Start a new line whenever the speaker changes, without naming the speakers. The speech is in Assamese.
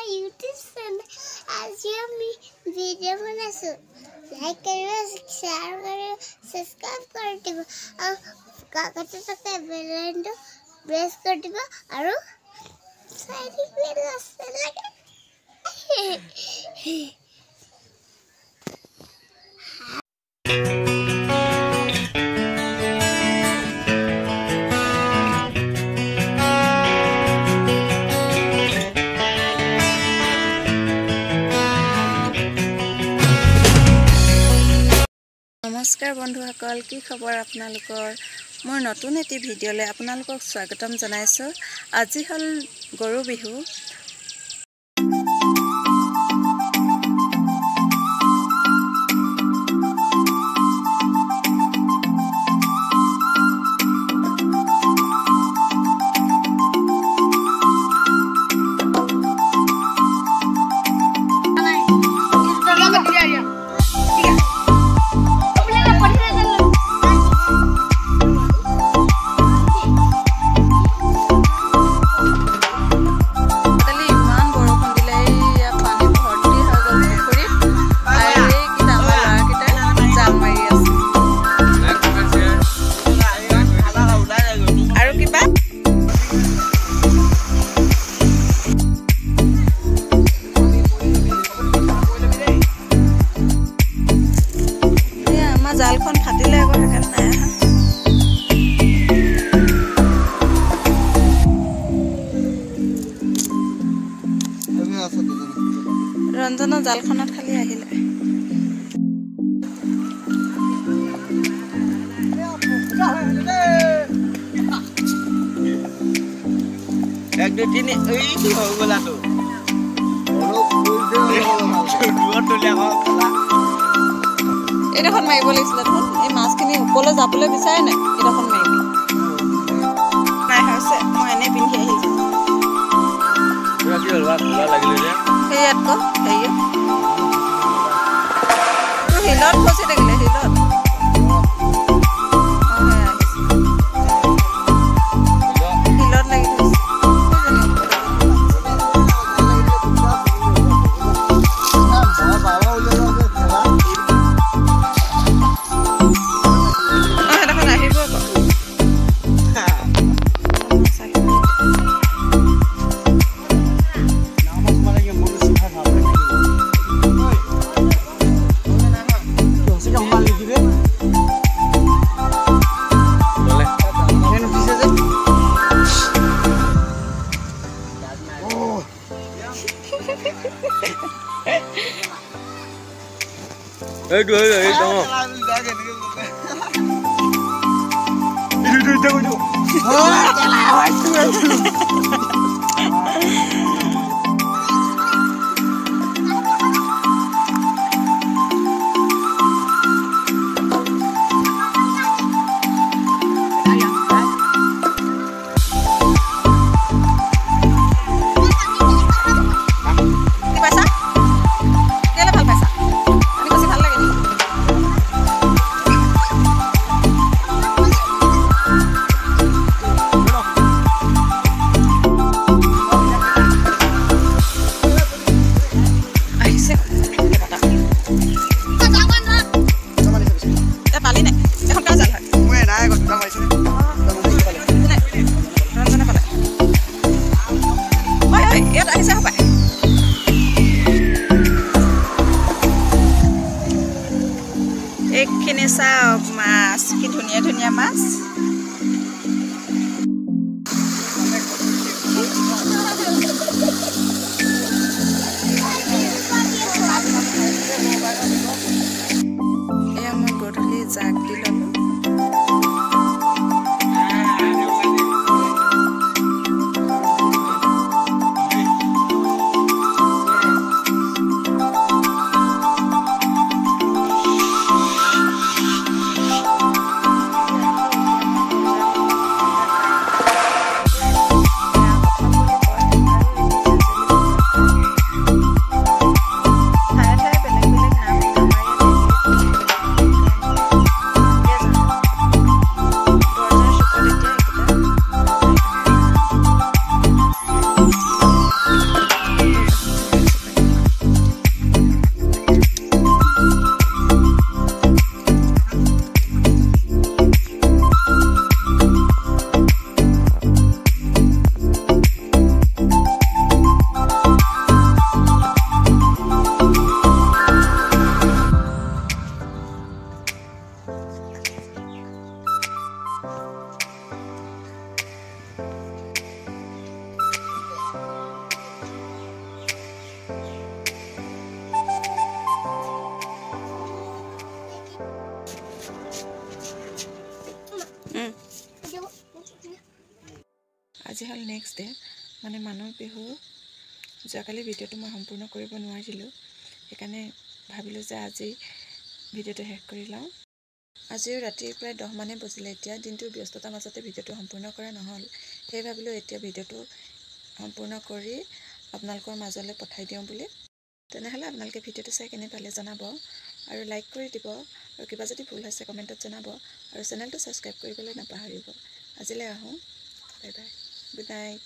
YouTube channel. आज ये मैं वीडियो बनाऊँ. लाइक करो, शेयर करो, सब्सक्राइब कर दो. और कागज़ पे बेल आइकन प्रेस कर दो. और सारी वीडियो से लगे.
नमस्कार बंधुসকল কি খবৰ আপোনালোকৰ মোৰ নতুন এটি ভিডিঅ'লৈ আপোনালোকক স্বাগতম জনাইছো আজি হল গৰু বিহু জালখন ফাটিলে আকৌ হেকান নাই ৰঞ্জনৰ জালখনত খালি আহিলে
এক দুই তিনি এই কি হৈ গলা তো দুৰত তলে আকৌ
এডখন মাৰিব লাগিছিল দেখোন এই মাছখিনি ওপৰলৈ যাবলৈ বিচাৰে নাই এডখন মাৰিবি নাই হৈছে মই এনে পিন্ধি আহিছো
কি হ'ল বা খোলা লাগিলে যে
সেয়াত ক হেৰি তো হিলত ফচি থাকিলে হিলত হিলত লাগি থৈছে
এই তো এই তো
আজি হ'ল নেক্সট ডে মানে মানুহ বিহু যোৱাকালি ভিডিঅ'টো মই সম্পূৰ্ণ কৰিব নোৱাৰিলোঁ সেইকাৰণে ভাবিলোঁ যে আজি ভিডিঅ'টো শেষ কৰি লওঁ আজিও ৰাতি প্ৰায় 10 মানে বজিলে এতিয়া দিনটোৰ ব্যস্ততাৰ মাজতে ভিডিঅ'টো সম্পূৰ্ণ কৰা নহ'ল সেই ভাবিলোঁ এতিয়া ভিডিঅ'টো সম্পূৰ্ণ কৰি আপোনালোকৰ মাজলৈ পঠাই দিওঁ বুলি তেনেহ'লে আপোনালোকে ভিডিঅ'টো চাই কেনে পালে জনাব আৰু লাইক কৰি দিব আৰু কিবা যদি ভুল হৈছে কমেণ্টত জনাব আৰু চেনেলটো ছাবস্ক্ৰাইব কৰিবলৈ নাপাহৰিব আজিলৈ আহোঁ বাই বাই গুড নাইট